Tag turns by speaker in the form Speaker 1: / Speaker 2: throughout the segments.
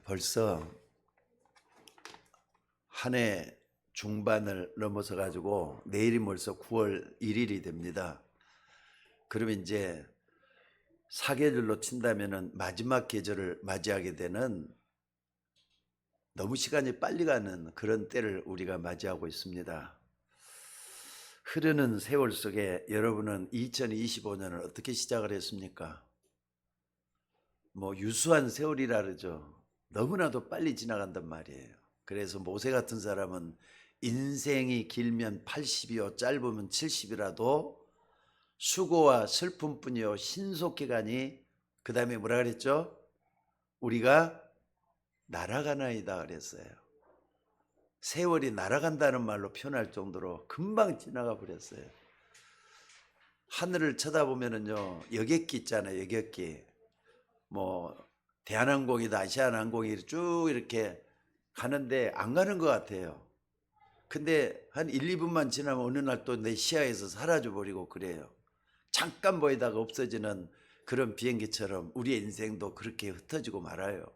Speaker 1: 벌써 한 해 중반을 넘어서 가지고 내일이 벌써 9월 1일이 됩니다. 그러면 이제 사계절로 친다면은 마지막 계절을 맞이하게 되는, 너무 시간이 빨리 가는 그런 때를 우리가 맞이하고 있습니다. 흐르는 세월 속에 여러분은 2025년을 어떻게 시작을 했습니까? 뭐 유수한 세월이라 그러죠. 너무나도 빨리 지나간단 말이에요. 그래서 모세 같은 사람은 인생이 길면 80이요 짧으면 70이라도 수고와 슬픔뿐이요 신속히 가니, 그 다음에 뭐라 그랬죠? 우리가 날아가나이다 그랬어요. 세월이 날아간다는 말로 표현할 정도로 금방 지나가 버렸어요. 하늘을 쳐다보면은요, 여객기 있잖아요. 여객기. 뭐 대한항공이다 아시아나항공이 쭉 이렇게 가는데 안 가는 것 같아요. 근데 한 1, 2분만 지나면 어느 날 또 내 시야에서 사라져 버리고 그래요. 잠깐 보이다가 없어지는 그런 비행기처럼 우리의 인생도 그렇게 흩어지고 말아요.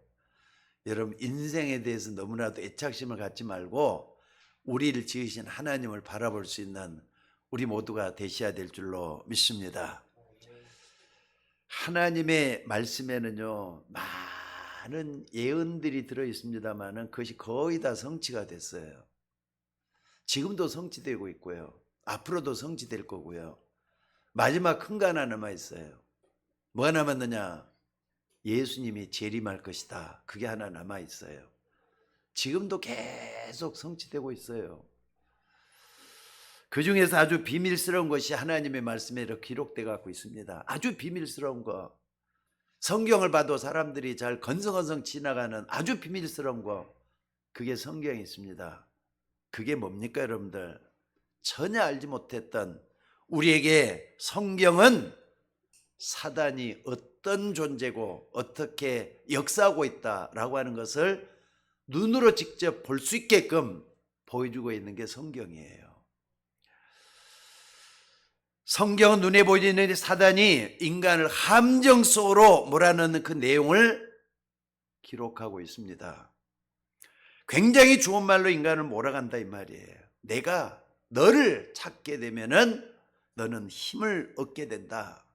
Speaker 1: 여러분, 인생에 대해서 너무나도 애착심을 갖지 말고 우리를 지으신 하나님을 바라볼 수 있는 우리 모두가 되셔야 될 줄로 믿습니다. 하나님의 말씀에는요, 많은 예언들이 들어 있습니다만은 그것이 거의 다 성취가 됐어요. 지금도 성취되고 있고요. 앞으로도 성취될 거고요. 마지막 큰 거 하나 남아 있어요. 뭐가 남았느냐? 예수님이 재림할 것이다. 그게 하나 남아 있어요. 지금도 계속 성취되고 있어요. 그 중에서 아주 비밀스러운 것이 하나님의 말씀에 이렇게 기록되어 갖고 있습니다. 아주 비밀스러운 거. 성경을 봐도 사람들이 잘 건성건성 지나가는 아주 비밀스러운 거. 그게 성경에 있습니다. 그게 뭡니까 여러분들? 전혀 알지 못했던, 우리에게 성경은 사단이 어떤 존재고 어떻게 역사하고 있다라고 하는 것을 눈으로 직접 볼 수 있게끔 보여주고 있는 게 성경이에요. 성경은 눈에 보이는 사단이 인간을 함정 속으로 몰아넣는 그 내용을 기록하고 있습니다. 굉장히 좋은 말로 인간을 몰아간다 이 말이에요. 내가 너를 찾게 되면은 너는 힘을 얻게 된다.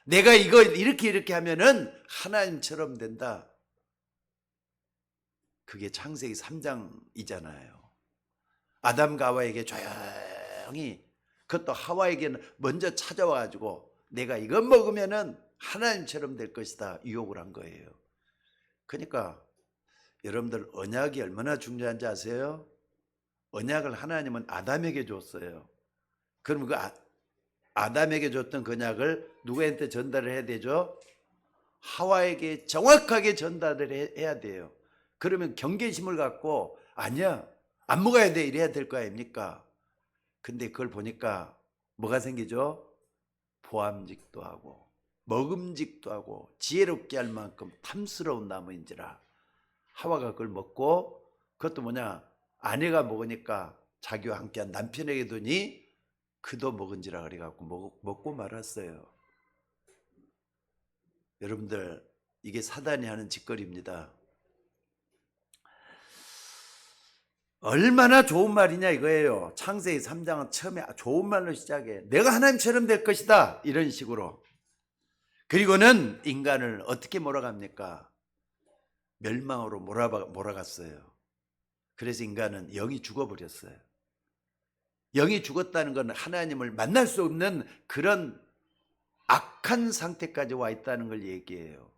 Speaker 1: 내가 이걸 이렇게 하면은 하나님처럼 된다. 그게 창세기 3장이잖아요. 아담과 하와에게 조용히, 그것도 하와에게는 먼저 찾아와 가지고 내가 이것 먹으면은 하나님처럼 될 것이다 유혹을 한 거예요. 그러니까 여러분들, 언약이 얼마나 중요한지 아세요? 언약을 하나님은 아담에게 줬어요. 그럼 그 아담에게 줬던 그 언약을 누구한테 전달을 해야 되죠? 하와에게 정확하게 전달을 해야 돼요. 그러면 경계심을 갖고 아니야, 안 먹어야 돼 이래야 될 거 아닙니까? 근데 그걸 보니까 뭐가 생기죠? 보암직도 하고 먹음직도 하고 지혜롭게 할 만큼 탐스러운 나무인지라. 하와가 그걸 먹고, 그것도 뭐냐, 아내가 먹으니까 자기와 함께한 남편에게 주니 그도 먹은지라 그래갖고 먹고 말았어요. 여러분들, 이게 사단이 하는 짓거리입니다. 얼마나 좋은 말이냐 이거예요. 창세기 3장은 처음에 좋은 말로 시작해. 내가 하나님처럼 될 것이다 이런 식으로. 그리고는 인간을 어떻게 몰아갑니까? 멸망으로 몰아갔어요. 그래서 인간은 영이 죽어버렸어요. 영이 죽었다는 건 하나님을 만날 수 없는 그런 악한 상태까지 와 있다는 걸 얘기해요.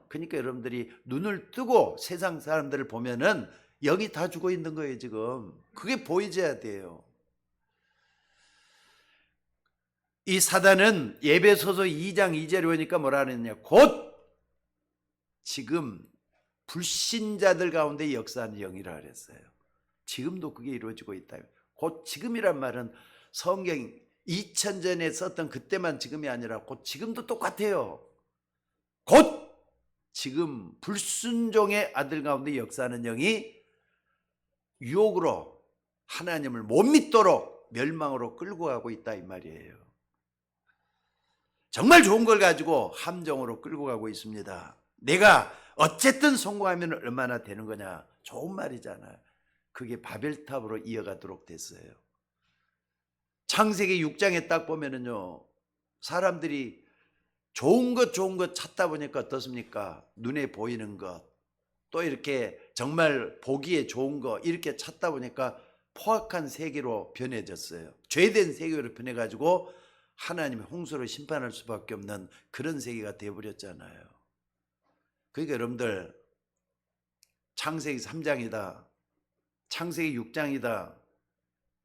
Speaker 1: 그러니까 여러분들이 눈을 뜨고 세상 사람들을 보면은 영이 다 죽어 있는 거예요 지금. 그게 보이져야 돼요. 이 사단은 에베소서 2장 2절에 보니까 뭐라 그랬냐, 곧 지금 불신자들 가운데 역사하는 영이라 그랬어요. 지금도 그게 이루어지고 있다. 곧 지금이란 말은 성경 2000전에 썼던 그때만 지금이 아니라 곧 지금도 똑같아요. 곧 지금 불순종의 아들 가운데 역사하는 영이 유혹으로 하나님을 못 믿도록 멸망으로 끌고 가고 있다 이 말이에요. 정말 좋은 걸 가지고 함정으로 끌고 가고 있습니다. 내가 어쨌든 성공하면 얼마나 되는 거냐. 좋은 말이잖아요. 그게 바벨탑으로 이어가도록 됐어요. 창세기 6장에 딱 보면은요, 사람들이 좋은 것 찾다 보니까 어떻습니까? 눈에 보이는 것, 또 이렇게 정말 보기에 좋은 거 이렇게 찾다 보니까 포악한 세계로 변해졌어요. 죄된 세계로 변해가지고 하나님의 홍수로 심판할 수밖에 없는 그런 세계가 되어버렸잖아요. 그러니까 여러분들, 창세기 3장이다, 창세기 6장이다,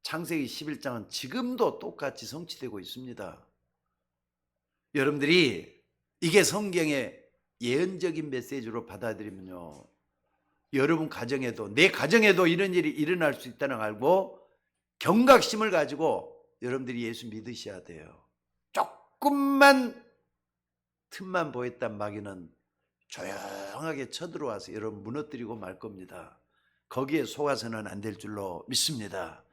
Speaker 1: 창세기 11장은 지금도 똑같이 성취되고 있습니다. 여러분들이 이게 성경의 예언적인 메시지로 받아들이면요, 여러분 가정에도, 내 가정에도 이런 일이 일어날 수 있다는 걸 알고 경각심을 가지고 여러분들이 예수 믿으셔야 돼요. 조금만 틈만 보였단 마귀는 조용하게 쳐들어와서 여러분 무너뜨리고 말 겁니다. 거기에 속아서는 안 될 줄로 믿습니다.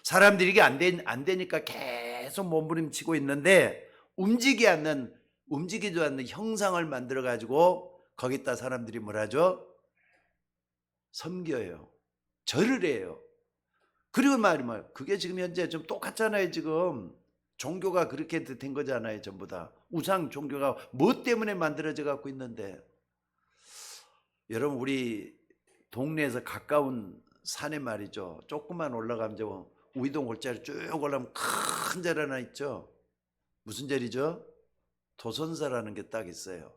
Speaker 1: 사람들이 이게 안 되니까 계속 몸부림치고 있는데 움직이지도 않는 형상을 만들어 가지고 거기다 사람들이 뭐라죠? 섬겨요. 절을 해요. 그리고 말이면 그게 지금 현재 좀 똑같잖아요. 지금 종교가 그렇게 된 거잖아요. 전부 다 우상 종교가 뭐 때문에 만들어져 갖고 있는데, 여러분 우리 동네에서 가까운 산에 말이죠, 조금만 올라가면 저 우이동 골짜기 쭉 올라가면 큰 절 하나 있죠. 무슨 절이죠? 도선사라는 게 딱 있어요.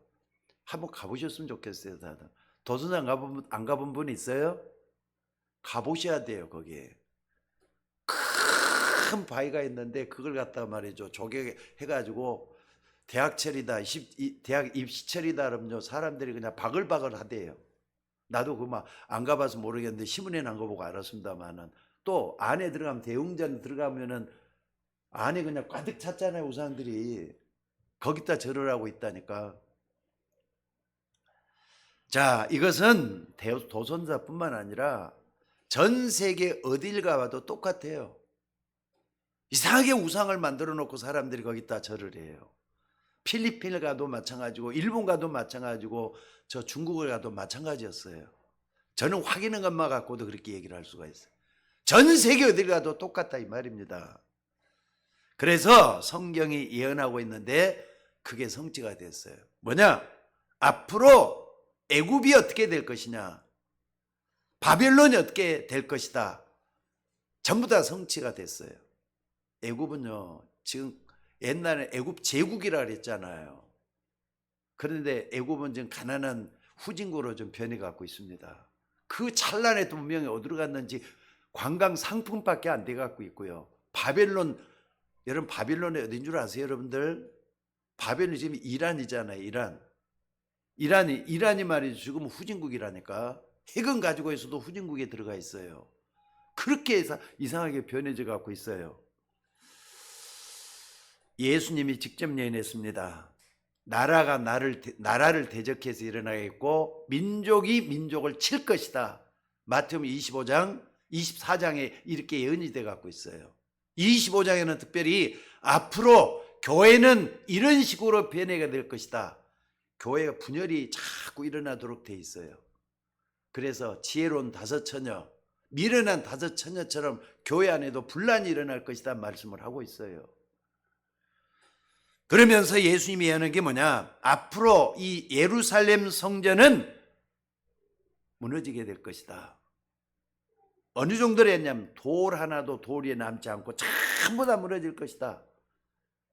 Speaker 1: 한번 가보셨으면 좋겠어요. 다들 도선사 안 가본 분 있어요? 가보셔야 돼요. 거기에 큰 바위가 있는데 그걸 갖다가 말이죠, 조개해가지고 대학철이다, 대학 입시철이다 그러면요, 사람들이 그냥 바글바글 하대요. 나도 그 막 안 가봐서 모르겠는데 신문에 난 거 보고 알았습니다만은, 또 안에 들어가면, 대웅전 들어가면은 안에 그냥 가득 찼잖아요. 우상들이 거기다 절을 하고 있다니까. 자, 이것은 도선사뿐만 아니라 전 세계 어딜 가봐도 똑같아요. 이상하게 우상을 만들어 놓고 사람들이 거기다 절을 해요. 필리핀을 가도 마찬가지고, 일본 가도 마찬가지고, 저 중국을 가도 마찬가지였어요. 저는 확인한 것만 갖고도 그렇게 얘기를 할 수가 있어요. 전 세계 어딜 가도 똑같다 이 말입니다. 그래서 성경이 예언하고 있는데 그게 성취가 됐어요. 뭐냐? 앞으로 애굽이 어떻게 될 것이냐, 바벨론이 어떻게 될 것이다, 전부 다 성취가 됐어요. 애굽은요, 지금 옛날에 애굽 제국이라 그랬잖아요. 그런데 애굽은 지금 가난한 후진국으로 좀 변해가고 있습니다. 그 찰나에 또 분명히 어디로 갔는지 관광 상품밖에 안 돼갖고 있고요. 바벨론, 여러분 바벨론이 어딘 줄 아세요? 여러분들, 바벨론이 지금 이란이잖아요. 이란이 말이죠, 지금 후진국이라니까. 핵은 가지고 있어도 후진국에 들어가 있어요. 그렇게 해서 이상하게 변해져 갖고 있어요. 예수님이 직접 예언했습니다. 나라가 나라를 대적해서 일어나겠고 민족이 민족을 칠 것이다. 마태복음 25장 24장에 이렇게 예언이 돼 갖고 있어요. 25장에는 특별히 앞으로 교회는 이런 식으로 변해가 될 것이다. 교회가 분열이 자꾸 일어나도록 돼 있어요. 그래서 지혜로운 다섯 처녀, 미련한 다섯 처녀처럼 교회 안에도 분란이 일어날 것이다 말씀을 하고 있어요. 그러면서 예수님이 하는 게 뭐냐? 앞으로 이 예루살렘 성전은 무너지게 될 것이다. 어느 정도로 했냐면 돌 하나도 돌에 남지 않고 전부 다 무너질 것이다.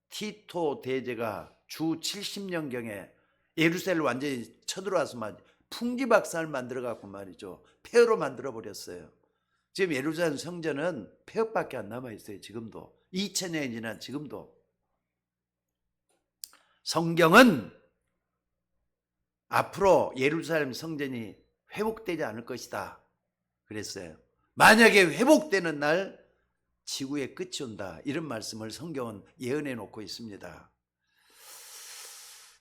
Speaker 1: 티토 대제가 주 70년경에 예루살렘을 완전히 쳐들어와서 풍지박산을 만들어 갖고 말이죠, 폐허로 만들어 버렸어요. 지금 예루살렘 성전은 폐허밖에 안 남아 있어요. 지금도 2000년이 지난 지금도. 성경은 앞으로 예루살렘 성전이 회복되지 않을 것이다 그랬어요. 만약에 회복되는 날 지구의 끝이 온다, 이런 말씀을 성경은 예언해 놓고 있습니다.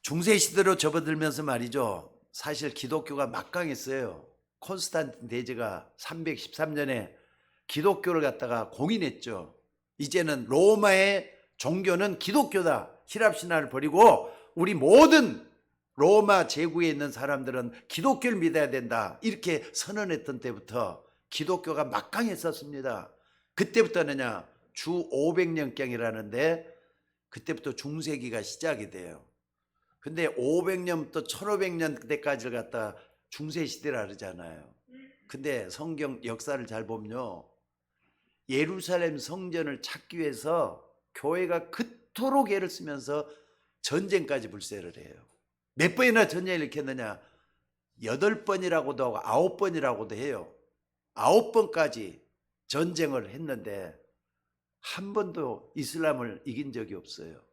Speaker 1: 중세 시대로 접어들면서 말이죠, 사실 기독교가 막강했어요. 콘스탄틴 대제가 313년에 기독교를 갖다가 공인했죠. 이제는 로마의 종교는 기독교다, 히랍 신화를 버리고 우리 모든 로마 제국에 있는 사람들은 기독교를 믿어야 된다 이렇게 선언했던 때부터 기독교가 막강했었습니다. 그때부터는요 주 500년경이라는데 그때부터 중세기가 시작이 돼요. 근데 500년부터 1500년 때까지를 갖다 중세시대라 그러잖아요. 근데 성경 역사를 잘 보면요 예루살렘 성전을 찾기 위해서 교회가 그토록 애를 쓰면서 전쟁까지 불세를 해요. 몇 번이나 전쟁을 일으켰느냐? 8번이라고도 하고 9번이라고도 해요. 9번까지 전쟁을 했는데 한 번도 이슬람을 이긴 적이 없어요.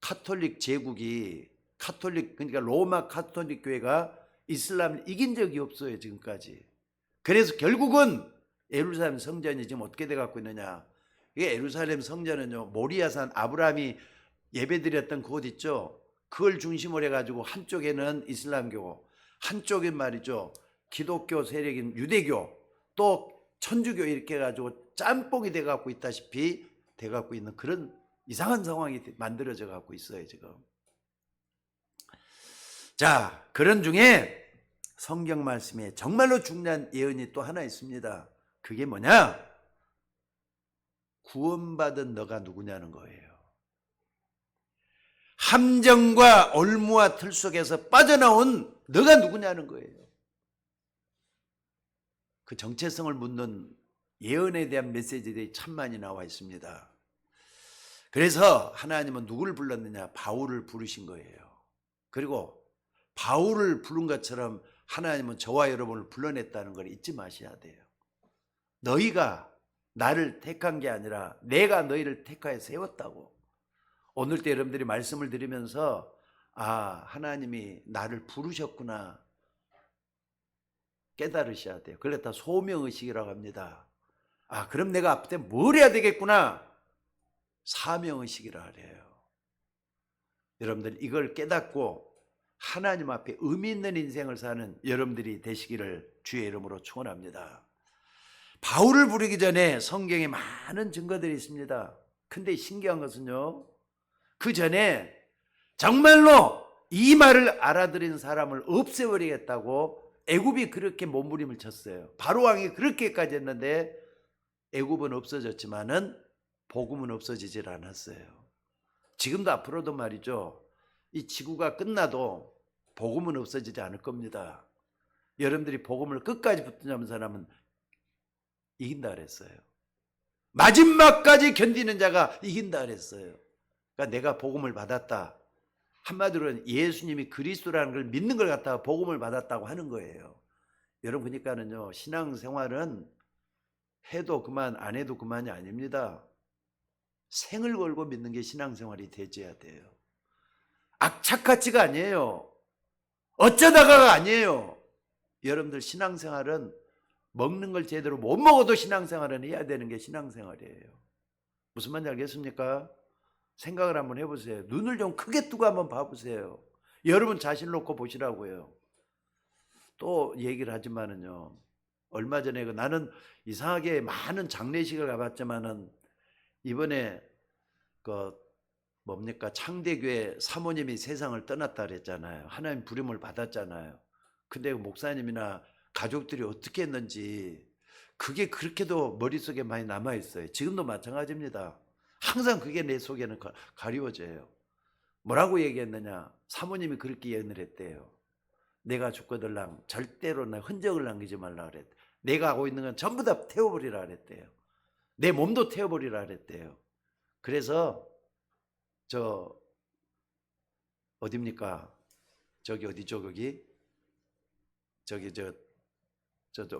Speaker 1: 카톨릭 제국이 그러니까 로마 카톨릭 교회가 이슬람을 이긴 적이 없어요 지금까지. 그래서 결국은 예루살렘 성전이 지금 어떻게 돼 갖고 있느냐? 이게 예루살렘 성전은요 모리아산 아브라함이 예배드렸던 그곳 있죠. 그걸 중심으로 해가지고 한쪽에는 이슬람교, 한쪽엔 말이죠 기독교 세력인 유대교, 또 천주교 이렇게 해가지고 짬뽕이 돼 갖고 있다시피 돼 갖고 있는 그런 이상한 상황이 만들어져 갖고 있어요 지금. 자, 그런 중에 성경 말씀에 정말로 중요한 예언이 또 하나 있습니다. 그게 뭐냐? 구원받은 너가 누구냐는 거예요. 함정과 올무와 틀 속에서 빠져나온 너가 누구냐는 거예요. 그 정체성을 묻는 예언에 대한 메시지들이 참 많이 나와 있습니다. 그래서 하나님은 누구를 불렀느냐? 바울을 부르신 거예요. 그리고 바울을 부른 것처럼 하나님은 저와 여러분을 불러냈다는 걸 잊지 마셔야 돼요. 너희가 나를 택한 게 아니라 내가 너희를 택하여 세웠다고. 오늘 때 여러분들이 말씀을 들으면서 하나님이 나를 부르셨구나 깨달으셔야 돼요. 그걸 다 소명의식이라고 합니다. 그럼 내가 앞에 뭘 해야 되겠구나. 사명의식이라 그래요. 여러분들 이걸 깨닫고 하나님 앞에 의미 있는 인생을 사는 여러분들이 되시기를 주의 이름으로 축원합니다. 바울을 부르기 전에 성경에 많은 증거들이 있습니다. 근데 신기한 것은요 그 전에 정말로 이 말을 알아들은 사람을 없애버리겠다고 애굽이 그렇게 몸부림을 쳤어요. 바로왕이 그렇게까지 했는데 애굽은 없어졌지만은 복음은 없어지질 않았어요. 지금도 앞으로도 말이죠 이 지구가 끝나도 복음은 없어지지 않을 겁니다. 여러분들이 복음을 끝까지 붙잡는 사람은 이긴다 그랬어요. 마지막까지 견디는 자가 이긴다 그랬어요. 그러니까 내가 복음을 받았다. 한마디로는 예수님이 그리스도라는 걸 믿는 걸 갖다가 복음을 받았다고 하는 거예요. 여러분 그러니까는요 신앙생활은 해도 그만 안 해도 그만이 아닙니다. 생을 걸고 믿는 게 신앙생활이 되어야 돼요. 악착같이가 아니에요. 어쩌다가가 아니에요. 여러분들 신앙생활은 먹는 걸 제대로 못 먹어도 신앙생활은 해야 되는 게 신앙생활이에요. 무슨 말인지 알겠습니까? 생각을 한번 해보세요. 눈을 좀 크게 뜨고 한번 봐보세요. 여러분 자신 놓고 보시라고요. 또 얘기를 하지만은요 얼마 전에 나는 이상하게 많은 장례식을 가봤지만은 이번에 창대교회 사모님이 세상을 떠났다 그랬잖아요. 하나님 부름을 받았잖아요. 근데 목사님이나 가족들이 어떻게 했는지 그게 그렇게도 머릿속에 많이 남아있어요. 지금도 마찬가지입니다. 항상 그게 내 속에는 가리워져요. 뭐라고 얘기했느냐? 사모님이 그렇게 예언을 했대요. 내가 죽거들랑 절대로 내 흔적을 남기지 말라 그랬대. 내가 하고 있는 건 전부 다 태워버리라 그랬대요. 내 몸도 태워버리라 그랬대요. 그래서 어딥니까? 어디죠 거기?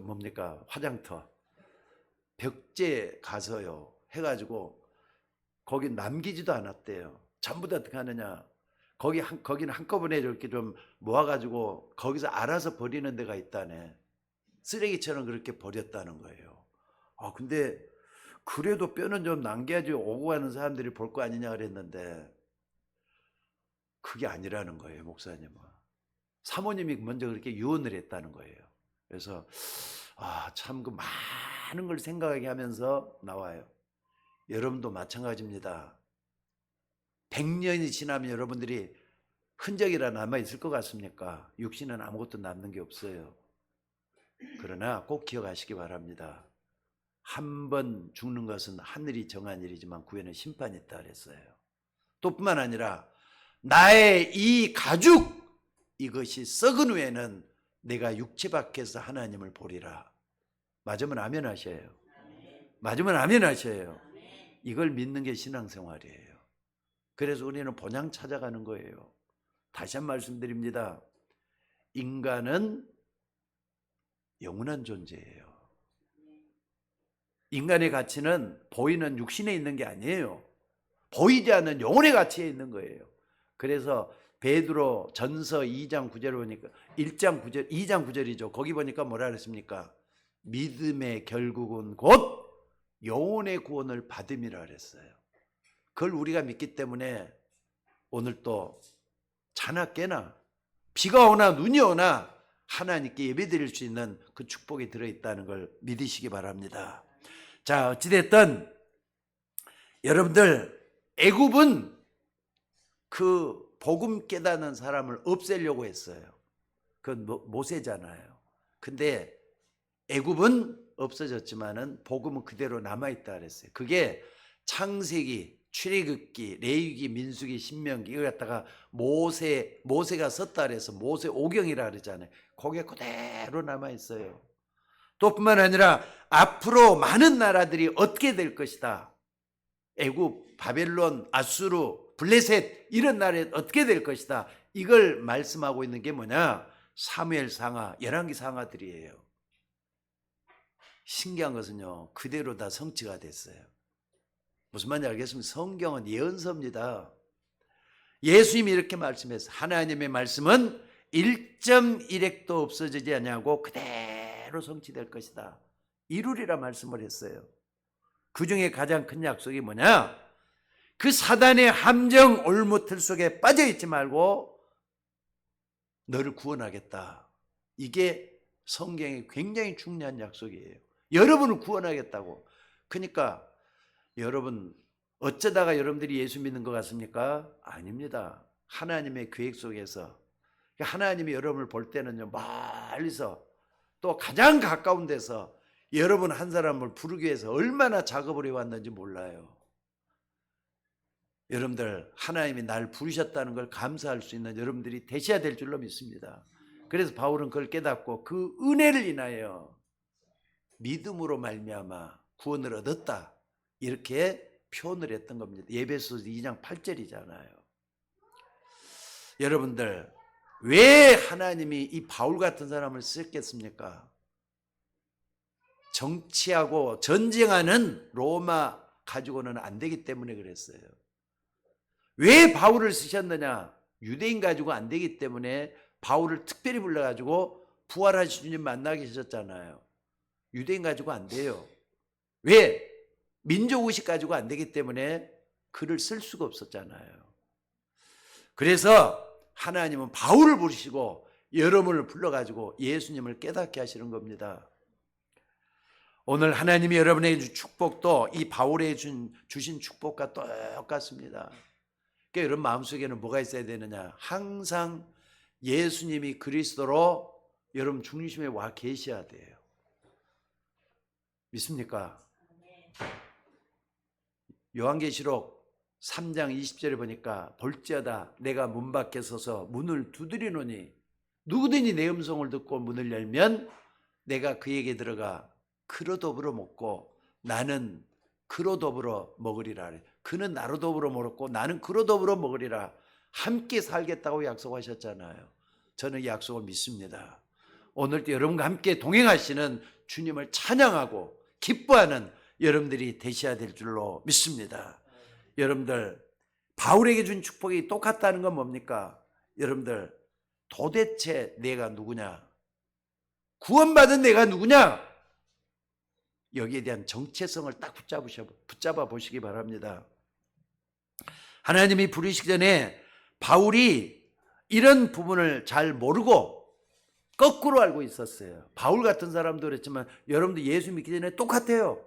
Speaker 1: 뭡니까? 화장터 벽제 가서요 해가지고 거기 남기지도 않았대요. 전부 다 어떻게 하느냐? 거기는 한꺼번에 이렇게 좀 모아가지고 거기서 알아서 버리는 데가 있다네. 쓰레기처럼 그렇게 버렸다는 거예요. 근데 그래도 뼈는 좀 남겨야지 오고 가는 사람들이 볼 거 아니냐 그랬는데 그게 아니라는 거예요. 목사님은 사모님이 먼저 그렇게 유언을 했다는 거예요. 그래서 참 그 많은 걸 생각하게 하면서 나와요. 여러분도 마찬가지입니다. 100년이 지나면 여러분들이 흔적이라 남아있을 것 같습니까? 육신은 아무것도 남는 게 없어요. 그러나 꼭 기억하시기 바랍니다. 한 번 죽는 것은 하늘이 정한 일이지만 그 후에는 심판이 있다 그랬어요. 또 뿐만 아니라 나의 이 가죽 이것이 썩은 후에는 내가 육체 밖에서 하나님을 보리라. 맞으면 아멘 하셔요. 맞으면 아멘 하셔요. 이걸 믿는 게 신앙생활이에요. 그래서 우리는 본향 찾아가는 거예요. 다시 한 말씀드립니다. 인간은 영원한 존재예요. 인간의 가치는 보이는 육신에 있는 게 아니에요. 보이지 않는 영혼의 가치에 있는 거예요. 그래서 베드로 전서 2장 9절 보니까 1장 9절 2장 9절이죠. 거기 보니까 뭐라 그랬습니까? 믿음의 결국은 곧 영혼의 구원을 받음이라 그랬어요. 그걸 우리가 믿기 때문에 오늘 또 자나 깨나 비가 오나 눈이 오나 하나님께 예배드릴 수 있는 그 축복이 들어있다는 걸 믿으시기 바랍니다. 자, 어찌됐든 여러분들 애굽은 그 복음 깨닫는 사람을 없애려고 했어요. 그건 모세잖아요. 근데 애굽은 없어졌지만은 복음은 그대로 남아있다 그랬어요. 그게 창세기, 출애굽기, 레위기, 민수기, 신명기 이걸 갖다가 모세가 썼다 그래서 모세 오경이라 그러잖아요. 그게 그대로 남아있어요. 또 뿐만 아니라 앞으로 많은 나라들이 어떻게 될 것이다. 애굽, 바벨론, 아수르, 블레셋 이런 나라에 어떻게 될 것이다. 이걸 말씀하고 있는 게 뭐냐? 사무엘 상하, 열왕기 상하들이에요. 신기한 것은요. 그대로 다 성취가 됐어요. 무슨 말인지 알겠습니까? 성경은 예언서입니다. 예수님이 이렇게 말씀했어요. 하나님의 말씀은 1.1핵도 없어지지 않냐고 그대로 성취될 것이다. 이루리라 말씀을 했어요. 그 중에 가장 큰 약속이 뭐냐? 그 사단의 함정 올무틀 속에 빠져있지 말고 너를 구원하겠다. 이게 성경의 굉장히 중요한 약속이에요. 여러분을 구원하겠다고. 그러니까 여러분 어쩌다가 여러분들이 예수 믿는 것 같습니까? 아닙니다. 하나님의 계획 속에서 하나님이 여러분을 볼 때는요 멀리서 또 가장 가까운 데서 여러분 한 사람을 부르기 위해서 얼마나 작업을 해왔는지 몰라요. 여러분들 하나님이 날 부르셨다는 걸 감사할 수 있는 여러분들이 되셔야 될 줄로 믿습니다. 그래서 바울은 그걸 깨닫고 그 은혜를 인하여 믿음으로 말미암아 구원을 얻었다. 이렇게 표현을 했던 겁니다. 에베소서 2장 8절이잖아요. 여러분들 왜 하나님이 이 바울 같은 사람을 쓰셨겠습니까? 정치하고 전쟁하는 로마 가지고는 안 되기 때문에 그랬어요. 왜 바울을 쓰셨느냐? 유대인 가지고 안 되기 때문에 바울을 특별히 불러가지고 부활하신 주님 만나게 하셨잖아요. 유대인 가지고 안 돼요. 왜? 민족의식 가지고 안 되기 때문에 글을 쓸 수가 없었잖아요. 그래서 하나님은 바울을 부르시고 여러분을 불러가지고 예수님을 깨닫게 하시는 겁니다. 오늘 하나님이 여러분에게 준 축복도 이 바울에 주신 축복과 똑같습니다. 그러니까 여러분 마음속에는 뭐가 있어야 되느냐? 항상 예수님이 그리스도로 여러분 중심에 와 계셔야 돼요. 믿습니까? 요한계시록 3장 20절에 보니까 볼지어다 내가 문 밖에 서서 문을 두드리노니 누구든지 내 음성을 듣고 문을 열면 내가 그에게 들어가 그로 더불어 먹고 나는 그로 더불어 먹으리라. 그는 나로 더불어 먹었고 나는 그로 더불어 먹으리라. 함께 살겠다고 약속하셨잖아요. 저는 이 약속을 믿습니다. 오늘도 여러분과 함께 동행하시는 주님을 찬양하고 기뻐하는 여러분들이 되셔야 될 줄로 믿습니다. 여러분들 바울에게 준 축복이 똑같다는 건 뭡니까? 여러분들 도대체 내가 누구냐? 구원받은 내가 누구냐? 여기에 대한 정체성을 딱 붙잡아 보시기 바랍니다. 하나님이 부르시기 전에 바울이 이런 부분을 잘 모르고 거꾸로 알고 있었어요. 바울 같은 사람도 그랬지만 여러분도 예수 믿기 전에 똑같아요.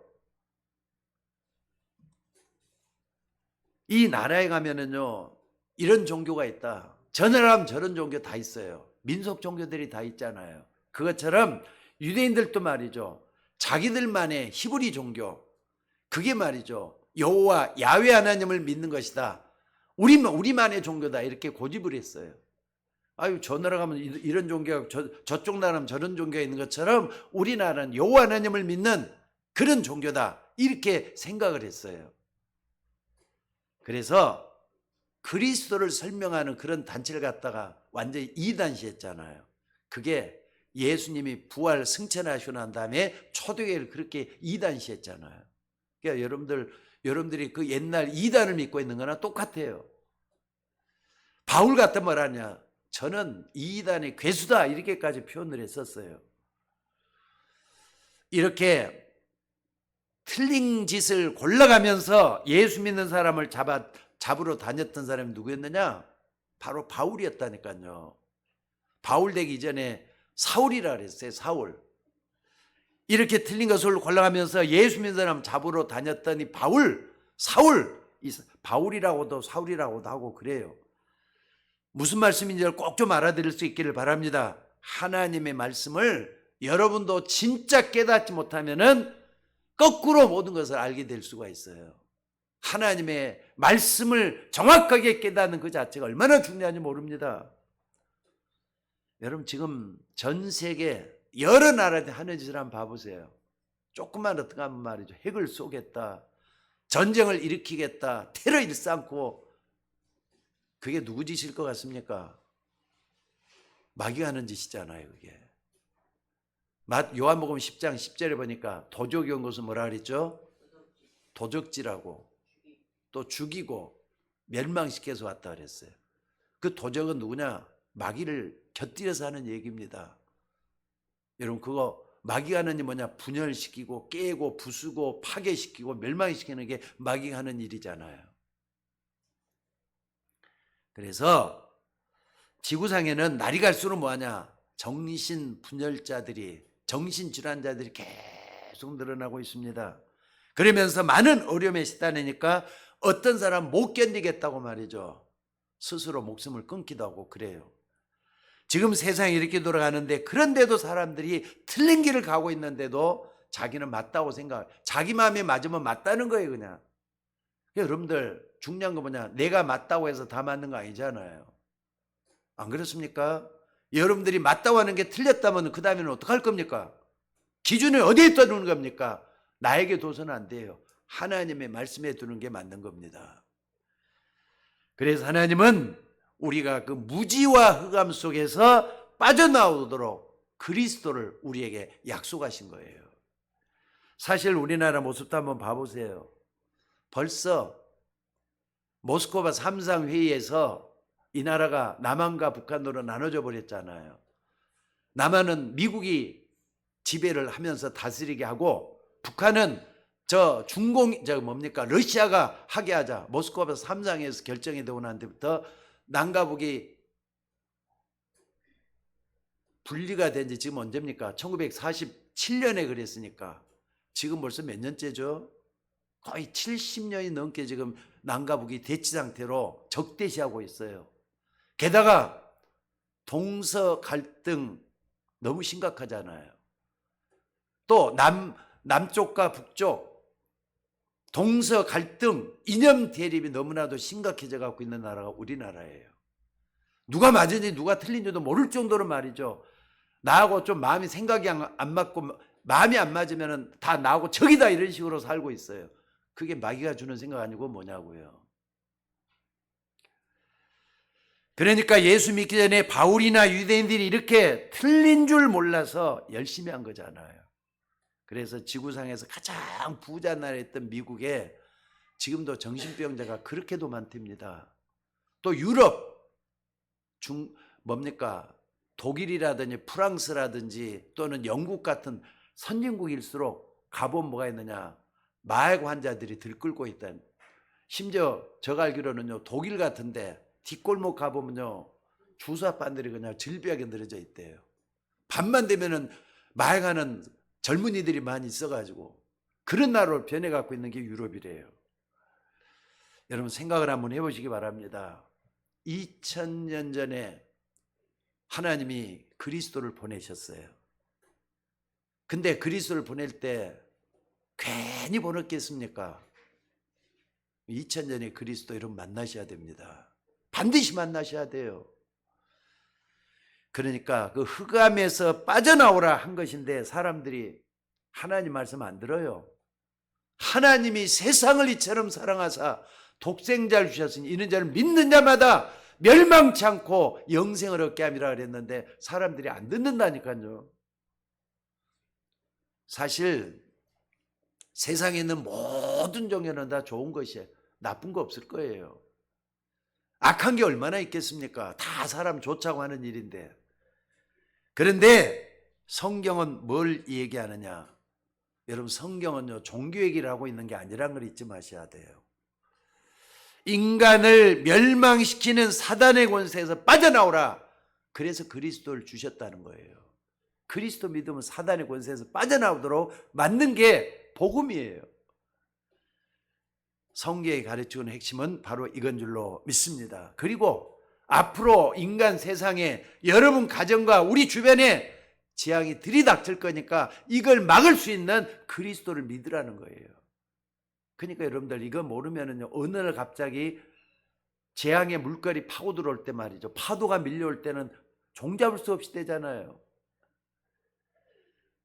Speaker 1: 이 나라에 가면은요, 이런 종교가 있다. 저 나라 가면 저런 종교 다 있어요. 민속 종교들이 다 있잖아요. 그것처럼 유대인들도 말이죠. 자기들만의 히브리 종교, 그게 말이죠. 여호와 야훼 하나님을 믿는 것이다. 우리만의 종교다. 이렇게 고집을 했어요. 아유, 저 나라 가면 이런 종교가, 저쪽 나라 가면 저런 종교가 있는 것처럼 우리나라는 여호와 하나님을 믿는 그런 종교다. 이렇게 생각을 했어요. 그래서 그리스도를 설명하는 그런 단체를 갖다가 완전히 이단시했잖아요. 그게 예수님이 부활 승천하시고 난 다음에 초대교회를 그렇게 이단시했잖아요. 그러니까 여러분들이 그 옛날 이단을 믿고 있는 거나 똑같아요. 바울 같은 말 하냐? 저는 이단의 괴수다. 이렇게까지 표현을 했었어요. 이렇게 틀린 짓을 골라가면서 예수 믿는 사람을 잡으러 다녔던 사람이 누구였느냐? 바로 바울이었다니까요. 바울 되기 이전에 사울이라 그랬어요. 사울. 이렇게 틀린 것을 골라가면서 예수 믿는 사람 잡으러 다녔더니 사울, 바울이라고도 사울이라고도 하고 그래요. 무슨 말씀인지를 꼭 좀 알아들을 수 있기를 바랍니다. 하나님의 말씀을 여러분도 진짜 깨닫지 못하면은 거꾸로 모든 것을 알게 될 수가 있어요. 하나님의 말씀을 정확하게 깨닫는 그 자체가 얼마나 중요한지 모릅니다. 여러분, 지금 전 세계 여러 나라들 하는 짓을 한번 봐보세요. 조금만 어떻게 하면 말이죠. 핵을 쏘겠다, 전쟁을 일으키겠다, 테러 일삼고, 그게 누구 짓일 것 같습니까? 마귀가 하는 짓이잖아요. 그게 요한복음 10장 10절에 보니까 도적이 온 것은 뭐라 그랬죠? 도적질하고 또 죽이고 멸망시켜서 왔다 그랬어요. 그 도적은 누구냐? 마귀를 곁들여서 하는 얘기입니다. 여러분, 그거 마귀가 하는 일이 뭐냐? 분열시키고 깨고 부수고 파괴시키고 멸망시키는 게 마귀가 하는 일이잖아요. 그래서 지구상에는 날이 갈수록 뭐하냐? 정신분열자들이, 정신질환자들이 계속 늘어나고 있습니다. 그러면서 많은 어려움에 시달리니까 어떤 사람 못 견디겠다고 말이죠. 스스로 목숨을 끊기도 하고 그래요. 지금 세상이 이렇게 돌아가는데, 그런데도 사람들이 틀린 길을 가고 있는데도 자기는 맞다고 생각, 자기 마음에 맞으면 맞다는 거예요. 그냥. 여러분들 중요한 거 뭐냐? 내가 맞다고 해서 다 맞는 거 아니잖아요. 안 그렇습니까? 여러분들이 맞다고 하는 게 틀렸다면 그 다음에는 어떡할 겁니까? 기준을 어디에 두는 겁니까? 나에게 둬서는 안 돼요. 하나님의 말씀에 두는 게 맞는 겁니다. 그래서 하나님은 우리가 그 무지와 흑암 속에서 빠져나오도록 그리스도를 우리에게 약속하신 거예요. 사실 우리나라 모습도 한번 봐보세요. 벌써 모스크바 3상 회의에서 이 나라가 남한과 북한으로 나눠져 버렸잖아요. 남한은 미국이 지배를 하면서 다스리게 하고, 북한은 러시아가 하게 하자. 모스크바 3상에서 결정이 되고 난 뒤부터 남과 북이 분리가 된 지 지금 언제입니까? 1947년에 그랬으니까 지금 벌써 몇 년째죠? 거의 70년이 넘게 지금 남과 북이 대치 상태로 적대시하고 있어요. 게다가 동서 갈등 너무 심각하잖아요. 또 남쪽과 북쪽 동서 갈등, 이념 대립이 너무나도 심각해져 갖고 있는 나라가 우리나라예요. 누가 맞은지 누가 틀린지도 모를 정도로 말이죠. 나하고 좀 마음이 생각이 안 맞고 마음이 안 맞으면 다 나하고 적이다, 이런 식으로 살고 있어요. 그게 마귀가 주는 생각 아니고 뭐냐고요. 그러니까 예수 믿기 전에 바울이나 유대인들이 이렇게 틀린 줄 몰라서 열심히 한 거잖아요. 그래서 지구상에서 가장 부자 나라였던 미국에 지금도 정신병자가 그렇게도 많답니다. 또 유럽, 독일이라든지 프랑스라든지 또는 영국 같은 선진국일수록 가보면 뭐가 있느냐? 마약 환자들이 들끓고 있다. 심지어 제가 알기로는요, 독일 같은데 뒷골목 가보면요, 주사반들이 그냥 질비하게 늘어져 있대요. 밤만 되면은 마약하는 젊은이들이 많이 있어가지고 그런 나라로 변해갖고 있는 게 유럽이래요. 여러분 생각을 한번 해보시기 바랍니다. 2000년 전에 하나님이 그리스도를 보내셨어요. 근데 그리스도를 보낼 때 괜히 보냈겠습니까? 2000년에 그리스도 여러분 만나셔야 됩니다. 반드시 만나셔야 돼요. 그러니까 그 흑암에서 빠져나오라 한 것인데 사람들이 하나님 말씀 안 들어요. 하나님이 세상을 이처럼 사랑하사 독생자를 주셨으니 이는 자를 믿는 자마다 멸망치 않고 영생을 얻게 함이라 그랬는데 사람들이 안 듣는다니까요. 사실 세상에 있는 모든 종교는 다 좋은 것이에요. 나쁜 거 없을 거예요. 악한 게 얼마나 있겠습니까? 다 사람 좋자고 하는 일인데. 그런데 성경은 뭘 얘기하느냐? 여러분 성경은요 종교 얘기를 하고 있는 게 아니라는 걸 잊지 마셔야 돼요. 인간을 멸망시키는 사단의 권세에서 빠져나오라. 그래서 그리스도를 주셨다는 거예요. 그리스도 믿으면 사단의 권세에서 빠져나오도록 만든 게 복음이에요. 성경이 가르치는 핵심은 바로 이건 줄로 믿습니다. 그리고 앞으로 인간 세상에 여러분 가정과 우리 주변에 재앙이 들이닥칠 거니까 이걸 막을 수 있는 그리스도를 믿으라는 거예요. 그러니까 여러분들 이거 모르면은요 어느 날 갑자기 재앙의 물결이 파고 들어올 때 말이죠. 파도가 밀려올 때는 종잡을 수 없이 되잖아요.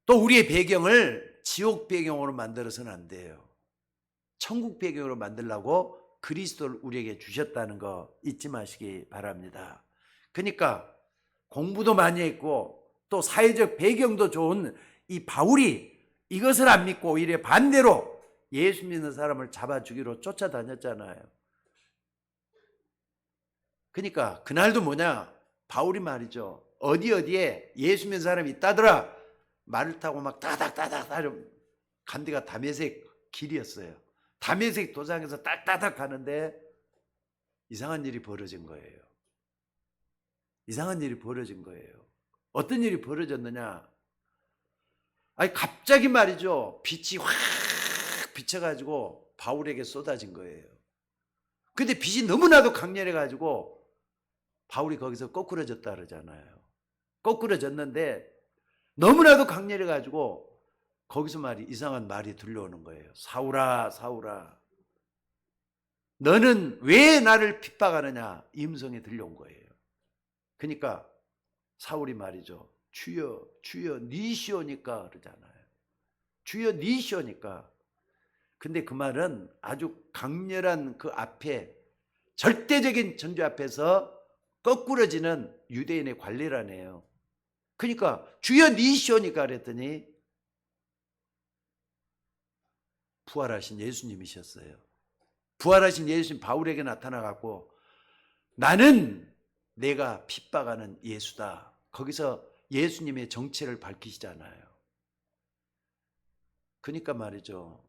Speaker 1: 또 우리의 배경을 지옥 배경으로 만들어서는 안 돼요. 천국 배경으로 만들려고 그리스도를 우리에게 주셨다는 거 잊지 마시기 바랍니다. 그러니까 공부도 많이 했고 또 사회적 배경도 좋은 이 바울이 이것을 안 믿고 오히려 반대로 예수 믿는 사람을 잡아주기로 쫓아다녔잖아요. 그러니까 그날도 뭐냐? 바울이 말이죠. 어디에 예수 믿는 사람이 있다더라. 말을 타고 막 따닥따닥 간 데가 다메섹 길이었어요. 다메섹 도상에서 따닥따닥 가는데 이상한 일이 벌어진 거예요. 이상한 일이 벌어진 거예요. 어떤 일이 벌어졌느냐? 아니 갑자기 말이죠. 빛이 확 비쳐가지고 바울에게 쏟아진 거예요. 근데 빛이 너무나도 강렬해가지고 바울이 거기서 거꾸러졌다 그러잖아요. 거꾸러졌는데 너무나도 강렬해가지고 거기서 말이 이상한 말이 들려오는 거예요. 사울아 사울아 너는 왜 나를 핍박하느냐 이 음성이 들려온 거예요. 그러니까 사울이 말이죠. 주여 주여 니시오니까 그러잖아요. 주여 니시오니까. 근데 그 말은 아주 강렬한 그 앞에 절대적인 전주 앞에서 거꾸러지는 유대인의 관례라네요. 그러니까 주여 니시오니까 그랬더니 부활하신 예수님이셨어요. 부활하신 예수님 바울에게 나타나갖고 나는 내가 핍박하는 예수다. 거기서 예수님의 정체를 밝히시잖아요. 그러니까 말이죠.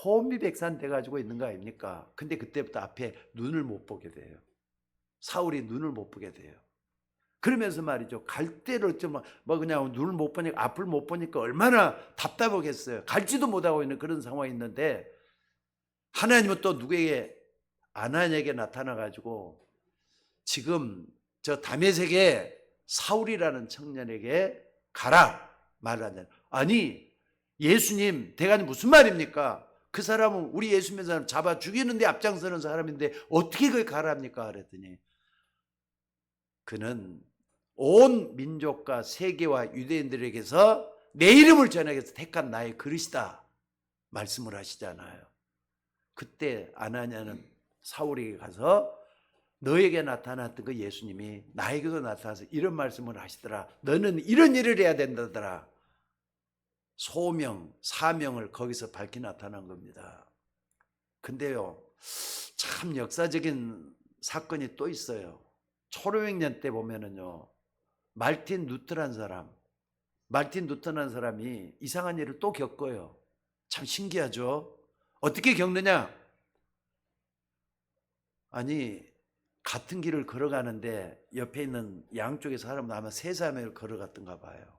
Speaker 1: 혼미백산 돼가지고 있는 거 아닙니까? 근데 그때부터 앞에 눈을 못 보게 돼요. 사울이 눈을 못 보게 돼요. 그러면서 말이죠. 갈 때를 뭐 그냥 눈을 못 보니까 앞을 못 보니까 얼마나 답답하겠어요. 갈지도 못하고 있는 그런 상황이 있는데 하나님은 또 누구에게 아나니에게 나타나가지고 지금 저 다메섹에 사울이라는 청년에게 가라 말하냐. 아니 예수님 대가님 무슨 말입니까? 그 사람은 우리 예수 믿는 사람 잡아 죽이는데 앞장서는 사람인데 어떻게 그걸 가라합니까? 그랬더니 그는 온 민족과 세계와 유대인들에게서 내 이름을 전하기 위해서 택한 나의 그릇이다 말씀을 하시잖아요. 그때 아나니아는 사울에게 가서 너에게 나타났던 그 예수님이 나에게도 나타나서 이런 말씀을 하시더라. 너는 이런 일을 해야 된다더라. 소명, 사명을 거기서 밝히 나타난 겁니다. 근데요, 참 역사적인 사건이 또 있어요. 초록년 때 보면은요, 말틴 루터라는 사람이 이상한 일을 또 겪어요. 참 신기하죠? 어떻게 겪느냐? 아니, 같은 길을 걸어가는데 옆에 있는 양쪽에 사람은 아마 세 사람을 걸어갔던가 봐요.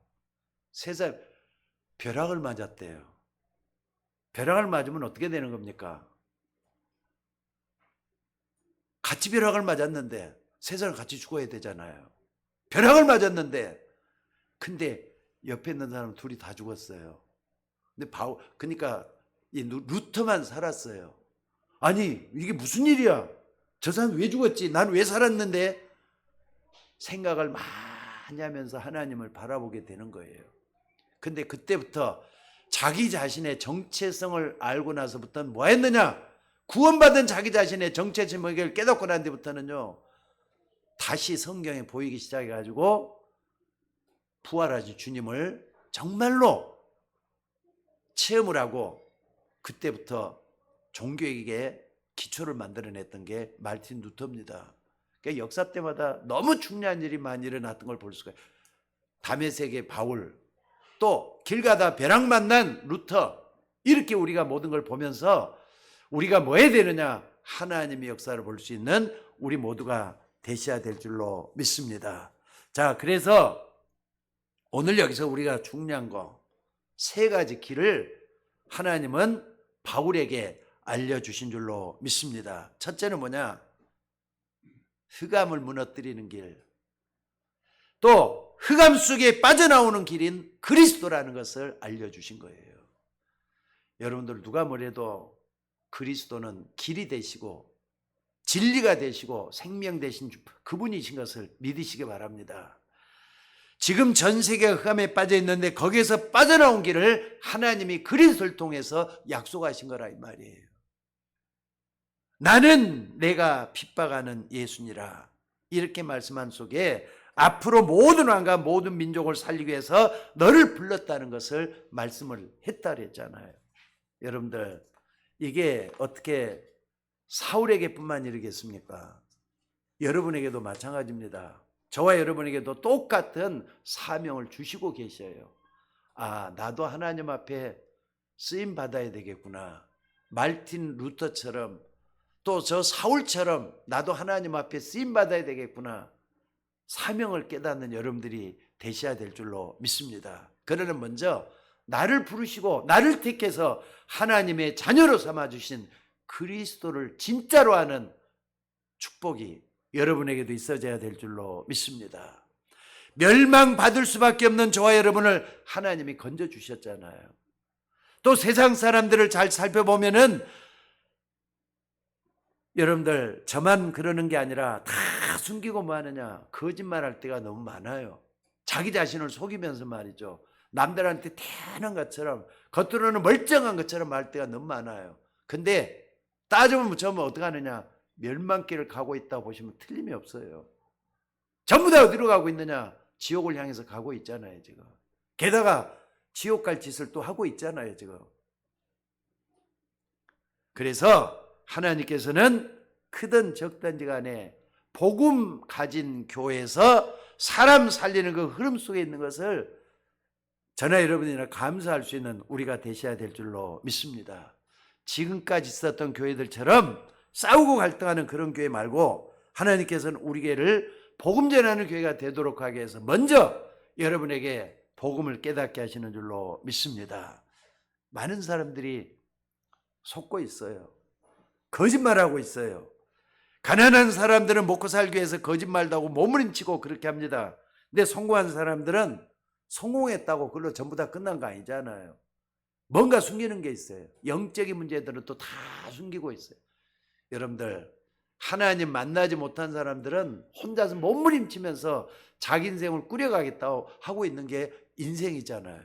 Speaker 1: 세 사람, 벼락을 맞았대요. 벼락을 맞으면 어떻게 되는 겁니까? 같이 벼락을 맞았는데 세상을 같이 죽어야 되잖아요. 벼락을 맞았는데 근데 옆에 있는 사람 둘이 다 죽었어요. 근데 그러니까 이 루터만 살았어요. 아니 이게 무슨 일이야? 저 사람 왜 죽었지? 난 왜 살았는데? 생각을 많이 하면서 하나님을 바라보게 되는 거예요. 근데 그때부터 자기 자신의 정체성을 알고 나서부터는 뭐 했느냐? 구원받은 자기 자신의 정체성을 깨닫고 난 뒤부터는요, 다시 성경에 보이기 시작해가지고 부활하신 주님을 정말로 체험을 하고 그때부터 종교에게 기초를 만들어냈던 게 말틴 루터입니다. 그러니까 역사 때마다 너무 중요한 일이 많이 일어났던 걸 볼 수가 있어요. 다메섹의 바울, 또 길 가다 벼락 만난 루터, 이렇게 우리가 모든 걸 보면서 우리가 뭐 해야 되느냐? 하나님의 역사를 볼 수 있는 우리 모두가 되셔야 될 줄로 믿습니다. 자, 그래서 오늘 여기서 우리가 중요한 거 세 가지 길을 하나님은 바울에게 알려주신 줄로 믿습니다. 첫째는 뭐냐? 흑암을 무너뜨리는 길, 또 흑암 속에 빠져나오는 길인 그리스도라는 것을 알려주신 거예요. 여러분들 누가 뭐래도 그리스도는 길이 되시고 진리가 되시고 생명 되신 그분이신 것을 믿으시기 바랍니다. 지금 전 세계가 흑암에 빠져 있는데 거기에서 빠져나온 길을 하나님이 그리스도를 통해서 약속하신 거라 이 말이에요. 나는 내가 핍박하는 예수니라, 이렇게 말씀한 속에 앞으로 모든 왕과 모든 민족을 살리기 위해서 너를 불렀다는 것을 말씀을 했다 그랬잖아요. 여러분들 이게 어떻게 사울에게뿐만 이르겠습니까? 여러분에게도 마찬가지입니다. 저와 여러분에게도 똑같은 사명을 주시고 계셔요. 아, 나도 하나님 앞에 쓰임 받아야 되겠구나. 말틴 루터처럼 또 저 사울처럼 나도 하나님 앞에 쓰임 받아야 되겠구나. 사명을 깨닫는 여러분들이 되셔야 될 줄로 믿습니다. 그러나 먼저 나를 부르시고 나를 택해서 하나님의 자녀로 삼아주신 그리스도를 진짜로 아는 축복이 여러분에게도 있어져야 될 줄로 믿습니다. 멸망받을 수밖에 없는 저와 여러분을 하나님이 건져주셨잖아요. 또 세상 사람들을 잘 살펴보면은 여러분들 저만 그러는 게 아니라 다 숨기고 뭐 하느냐? 거짓말할 때가 너무 많아요. 자기 자신을 속이면서 말이죠. 남들한테 태어난 것처럼 겉으로는 멀쩡한 것처럼 말 때가 너무 많아요. 근데 따져보면 저는 어떻게 하느냐? 멸망길을 가고 있다고 보시면 틀림이 없어요. 전부 다 어디로 가고 있느냐? 지옥을 향해서 가고 있잖아요 지금. 게다가 지옥 갈 짓을 또 하고 있잖아요 지금. 그래서 하나님께서는 크든 적든지 간에 복음 가진 교회에서 사람 살리는 그 흐름 속에 있는 것을 저나 여러분이나 감사할 수 있는 우리가 되셔야 될 줄로 믿습니다. 지금까지 있었던 교회들처럼 싸우고 갈등하는 그런 교회 말고 하나님께서는 우리 교회를 복음 전하는 교회가 되도록 하기 위해서 먼저 여러분에게 복음을 깨닫게 하시는 줄로 믿습니다. 많은 사람들이 속고 있어요. 거짓말하고 있어요. 가난한 사람들은 먹고 살기 위해서 거짓말도 하고 몸부림치고 그렇게 합니다. 근데 성공한 사람들은 성공했다고 그걸로 전부 다 끝난 거 아니잖아요. 뭔가 숨기는 게 있어요. 영적인 문제들은 또 다 숨기고 있어요. 여러분들 하나님 만나지 못한 사람들은 혼자서 몸부림치면서 자기 인생을 꾸려가겠다고 하고 있는 게 인생이잖아요.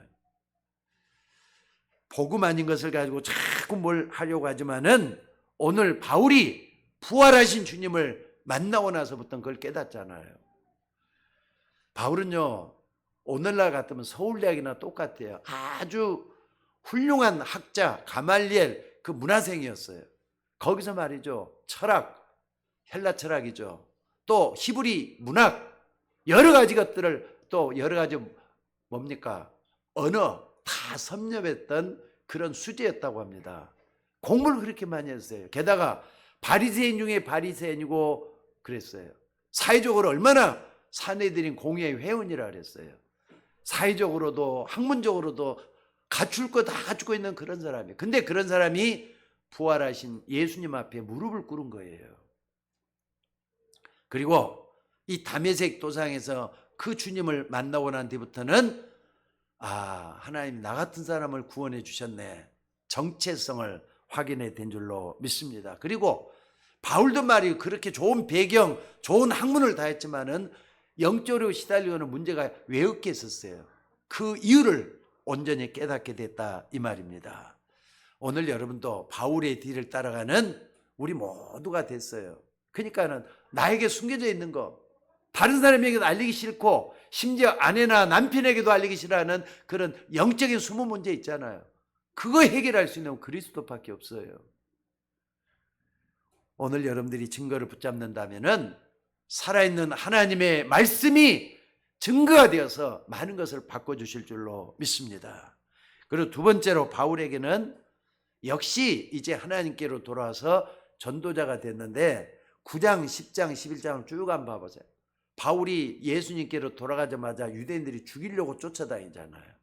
Speaker 1: 복음 아닌 것을 가지고 자꾸 뭘 하려고 하지만은 오늘 바울이 부활하신 주님을 만나고 나서부터 그걸 깨닫잖아요. 바울은요 오늘날 같으면 서울대학이나 똑같아요. 아주 훌륭한 학자 가말리엘 그 문화생이었어요. 거기서 말이죠 철학, 헬라 철학이죠. 또 히브리 문학 여러 가지 것들을 또 여러 가지 뭡니까 언어 다 섭렵했던 그런 수재였다고 합니다. 공부를 그렇게 많이 했어요. 게다가 바리새인 중에 바리새인이고 그랬어요. 사회적으로 얼마나 사내들인 공의의 회원이라 그랬어요. 사회적으로도 학문적으로도 갖출 거 다 갖추고 있는 그런 사람이에요. 근데 그런 사람이 부활하신 예수님 앞에 무릎을 꿇은 거예요. 그리고 이 다메섹 도상에서 그 주님을 만나고 난 뒤부터는 하나님 나 같은 사람을 구원해 주셨네. 정체성을 확인해 된 줄로 믿습니다. 그리고 바울도 말이 그렇게 좋은 배경, 좋은 학문을 다 했지만은 영적으로 시달리고는 문제가 왜 없겠었어요. 그 이유를 온전히 깨닫게 됐다 이 말입니다. 오늘 여러분도 바울의 뒤를 따라가는 우리 모두가 됐어요. 그러니까는 나에게 숨겨져 있는 거, 다른 사람에게도 알리기 싫고 심지어 아내나 남편에게도 알리기 싫어하는 그런 영적인 숨은 문제 있잖아요. 그거 해결할 수 있는 건 그리스도밖에 없어요. 오늘 여러분들이 증거를 붙잡는다면은 살아있는 하나님의 말씀이 증거가 되어서 많은 것을 바꿔주실 줄로 믿습니다. 그리고 두 번째로 바울에게는 역시 이제 하나님께로 돌아와서 전도자가 됐는데 9장, 10장, 11장을 쭉 한번 봐보세요. 바울이 예수님께로 돌아가자마자 유대인들이 죽이려고 쫓아다니잖아요.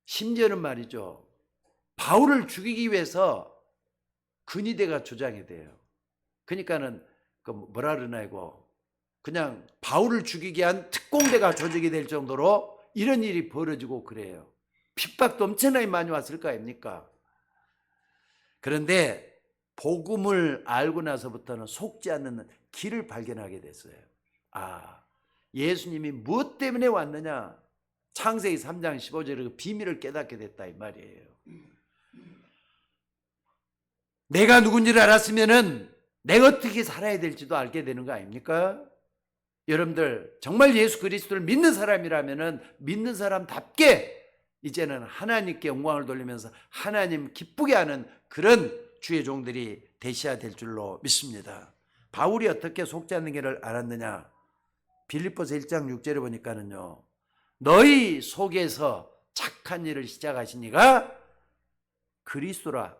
Speaker 1: 심지어는 말이죠, 바울을 죽이기 위해서 근위대가 조장이 돼요. 그러니까는 뭐라 그러나 이거 그냥 바울을 죽이게 한 특공대가 조직이 될 정도로 이런 일이 벌어지고 그래요. 핍박도 엄청나게 많이 왔을 거 아닙니까? 그런데 복음을 알고 나서부터는 속지 않는 길을 발견하게 됐어요. 예수님이 무엇 때문에 왔느냐? 창세기 3장 15절에 그 비밀을 깨닫게 됐다 이 말이에요. 내가 누군지를 알았으면은 내가 어떻게 살아야 될지도 알게 되는 거 아닙니까? 여러분들 정말 예수 그리스도를 믿는 사람이라면은 믿는 사람답게 이제는 하나님께 영광을 돌리면서 하나님 기쁘게 하는 그런 주의 종들이 되셔야 될 줄로 믿습니다. 바울이 어떻게 속지 않는 길을 알았느냐? 빌립보서 1장 6절에 보니까는요, 너희 속에서 착한 일을 시작하신 이가 그리스도라.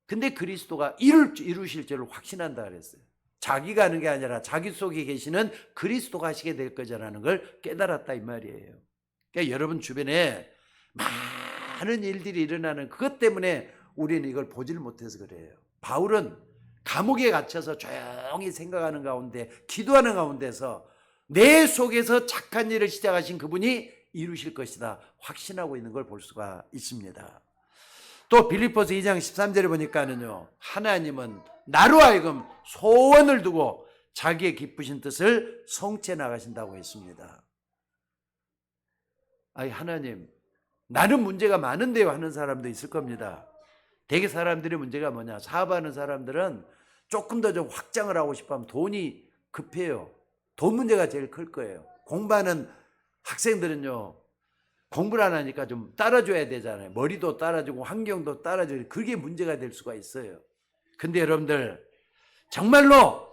Speaker 1: 근데 그리스도가 이루실 줄을 확신한다 그랬어요. 자기가 하는 게 아니라 자기 속에 계시는 그리스도가 하시게 될 거라는 걸 깨달았다 이 말이에요. 그러니까 여러분 주변에 많은 일들이 일어나는 그것 때문에 우리는 이걸 보지를 못해서 그래요. 바울은 감옥에 갇혀서 조용히 생각하는 가운데, 기도하는 가운데서 내 속에서 착한 일을 시작하신 그분이 이루실 것이다 확신하고 있는 걸 볼 수가 있습니다. 또 빌립보서 2장 13절에 보니까는요, 하나님은 나로 하여금 소원을 두고 자기의 기쁘신 뜻을 성취해 나가신다고 했습니다. 하나님, 나는 문제가 많은데요 하는 사람도 있을 겁니다. 대개 사람들의 문제가 뭐냐? 사업하는 사람들은 조금 더 좀 확장을 하고 싶으면 돈이 급해요. 돈 문제가 제일 클 거예요. 공부하는 학생들은요, 공부를 안 하니까 좀 따라줘야 되잖아요. 머리도 따라주고 환경도 따라주고, 그게 문제가 될 수가 있어요. 근데 여러분들 정말로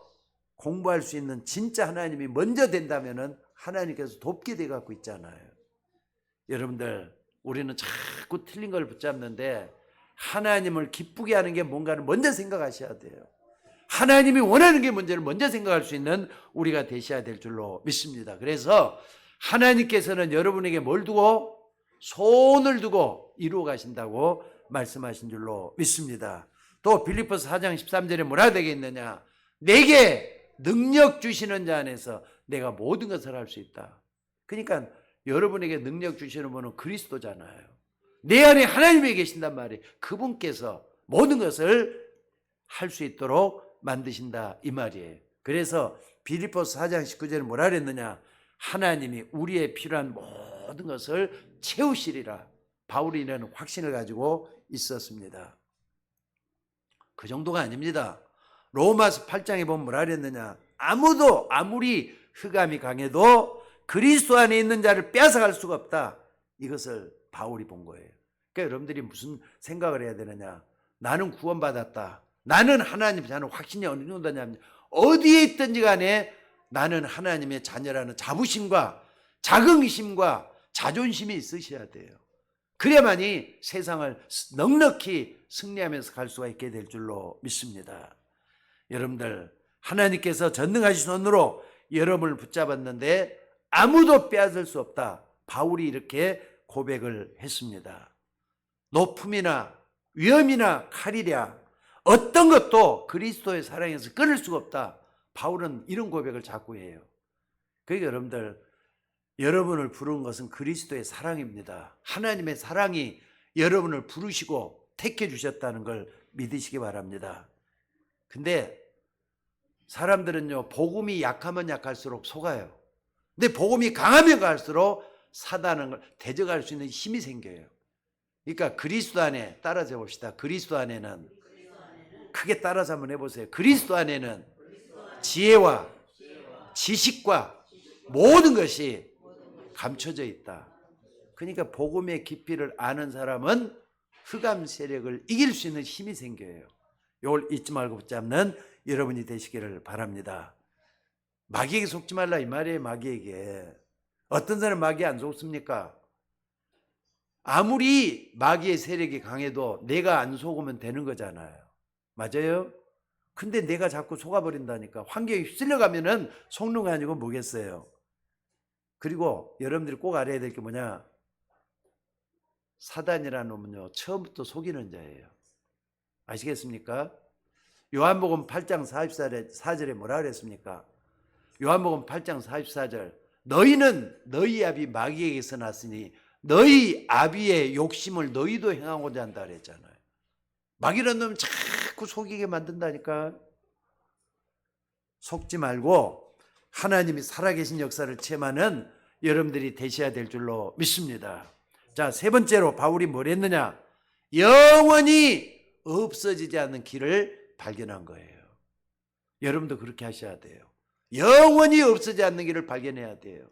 Speaker 1: 공부할 수 있는 진짜 하나님이 먼저 된다면은 하나님께서 돕게 돼 갖고 있잖아요. 여러분들 우리는 자꾸 틀린 걸 붙잡는데 하나님을 기쁘게 하는 게 뭔가를 먼저 생각하셔야 돼요. 하나님이 원하는 게 뭔지를 먼저 생각할 수 있는 우리가 되셔야 될 줄로 믿습니다. 그래서 하나님께서는 여러분에게 뭘 두고? 소원을 두고 이루어 가신다고 말씀하신 줄로 믿습니다. 또 빌립보서 4장 13절에 뭐라 되겠느냐? 내게 능력 주시는 자 안에서 내가 모든 것을 할 수 있다. 그러니까 여러분에게 능력 주시는 분은 그리스도잖아요. 내 안에 하나님이 계신단 말이에요. 그분께서 모든 것을 할 수 있도록 만드신다 이 말이에요. 그래서 빌립보서 4장 19절에 뭐라 그랬느냐? 하나님이 우리의 필요한 모든 것을 채우시리라. 바울이 이런 확신을 가지고 있었습니다. 그 정도가 아닙니다. 로마서 8장에 보면 뭐라 그랬느냐? 아무도 아무리 흑암이 강해도 그리스도 안에 있는 자를 빼앗아갈 수가 없다. 이것을 바울이 본 거예요. 그러니까 여러분들이 무슨 생각을 해야 되느냐? 나는 구원받았다. 나는 하나님 자는 확신이 어느 정도냐면, 어디에 있든지 간에 나는 하나님의 자녀라는 자부심과 자긍심과 자존심이 있으셔야 돼요. 그래야만이 세상을 넉넉히 승리하면서 갈 수가 있게 될 줄로 믿습니다. 여러분들 하나님께서 전능하신 손으로 여러분을 붙잡았는데 아무도 빼앗을 수 없다. 바울이 이렇게 고백을 했습니다. 높음이나 위험이나 칼이랴 어떤 것도 그리스도의 사랑에서 끊을 수가 없다. 바울은 이런 고백을 자꾸 해요. 그러니까 여러분들, 여러분을 부른 것은 그리스도의 사랑입니다. 하나님의 사랑이 여러분을 부르시고 택해 주셨다는 걸 믿으시기 바랍니다. 근데 사람들은요, 복음이 약하면 약할수록 속아요. 근데 복음이 강하면 갈수록 사단을 대적할 수 있는 힘이 생겨요. 그러니까 그리스도 안에, 따라서 해봅시다. 그리스도 안에는, 크게 따라서 한번 해보세요. 그리스도 안에는 지혜와 지식과 모든 것이 감춰져 있다. 그러니까 복음의 깊이를 아는 사람은 흑암 세력을 이길 수 있는 힘이 생겨요. 이걸 잊지 말고 붙잡는 여러분이 되시기를 바랍니다. 마귀에게 속지 말라 이 말이에요. 마귀에게. 어떤 사람 마귀에 안 속습니까? 아무리 마귀의 세력이 강해도 내가 안 속으면 되는 거잖아요. 맞아요? 근데 내가 자꾸 속아버린다니까. 환경에 휩쓸려가면은 속는 거 아니고 뭐겠어요. 그리고 여러분들이 꼭 알아야 될 게 뭐냐, 사단이라는 놈은요 처음부터 속이는 자예요. 아시겠습니까? 요한복음 8장 44절에 뭐라 그랬습니까? 요한복음 8장 44절, 너희는 너희 아비 마귀에게서 났으니 너희 아비의 욕심을 너희도 행하고자 한다 그랬잖아요. 마귀라는 놈은 자꾸 속이게 만든다니까. 속지 말고 하나님이 살아계신 역사를 체험하는 여러분들이 되셔야 될 줄로 믿습니다. 자, 세 번째로 바울이 뭘 했느냐? 영원히 없어지지 않는 길을 발견한 거예요. 여러분도 그렇게 하셔야 돼요. 영원히 없어지지 않는 길을 발견해야 돼요.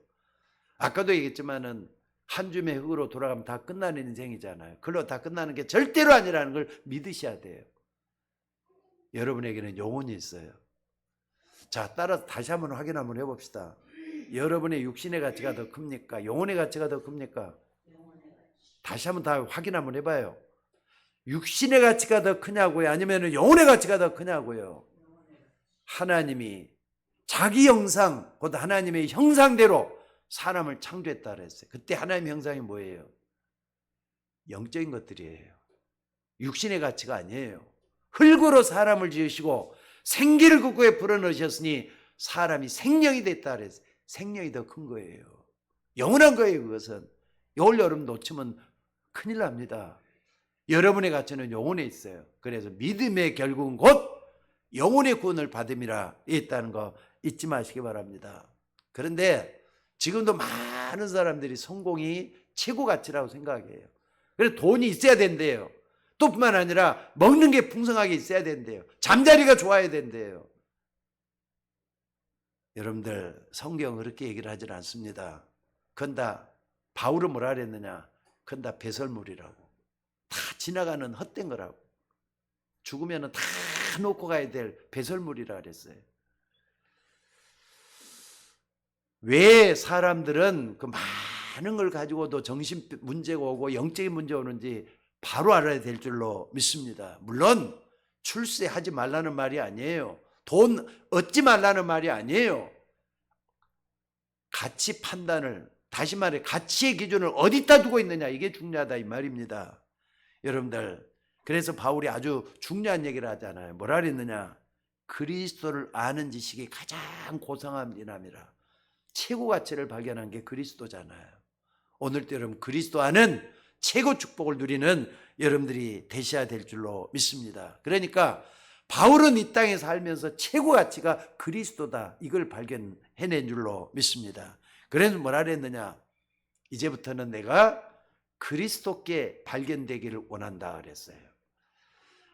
Speaker 1: 아까도 얘기했지만은 한 줌의 흙으로 돌아가면 다 끝나는 인생이잖아요. 그걸로 다 끝나는 게 절대로 아니라는 걸 믿으셔야 돼요. 여러분에게는 영혼이 있어요. 자, 따라서 다시 한번 확인 한번 해봅시다. 여러분의 육신의 가치가 더 큽니까? 영혼의 가치가 더 큽니까? 다시 한번 다 확인 한번 해봐요. 육신의 가치가 더 크냐고요? 아니면 영혼의 가치가 더 크냐고요? 하나님이 자기 형상, 곧 하나님의 형상대로 사람을 창조했다 그랬어요. 그때 하나님의 형상이 뭐예요? 영적인 것들이에요. 육신의 가치가 아니에요. 흙으로 사람을 지으시고 생기를 극구에 불어넣으셨으니 사람이 생명이 됐다 그랬어요. 생명이 더 큰 거예요. 영원한 거예요. 그것은. 이걸 여러분 놓치면 큰일 납니다. 여러분의 가치는 영혼에 있어요. 그래서 믿음의 결국은 곧 영혼의 구원을 받음이라 있다는 거 잊지 마시기 바랍니다. 그런데 지금도 많은 사람들이 성공이 최고 가치라고 생각해요. 그래서 돈이 있어야 된대요. 또 뿐만 아니라 먹는 게 풍성하게 있어야 된대요. 잠자리가 좋아야 된대요. 여러분들, 성경은 그렇게 얘기를 하질 않습니다. 그건 다 바울은 뭐라 그랬느냐? 그건 다 배설물이라고. 다 지나가는 헛된 거라고. 죽으면 다 놓고 가야 될 배설물이라 그랬어요. 왜 사람들은 그 많은 걸 가지고도 정신 문제가 오고 영적인 문제가 오는지 바로 알아야 될 줄로 믿습니다. 물론 출세하지 말라는 말이 아니에요. 돈 얻지 말라는 말이 아니에요. 가치 판단을, 다시 말해 가치의 기준을 어디다 두고 있느냐, 이게 중요하다 이 말입니다. 여러분들, 그래서 바울이 아주 중요한 얘기를 하잖아요. 뭐라 그랬느냐? 그리스도를 아는 지식이 가장 고상한 인함이라. 최고 가치를 발견한 게 그리스도잖아요. 오늘도 여러분 그리스도 아는 최고 축복을 누리는 여러분들이 되셔야 될 줄로 믿습니다. 그러니까 바울은 이 땅에 살면서 최고 가치가 그리스도다, 이걸 발견해낸 줄로 믿습니다. 그래서 뭐라 그랬느냐? 이제부터는 내가 그리스도께 발견되기를 원한다 그랬어요.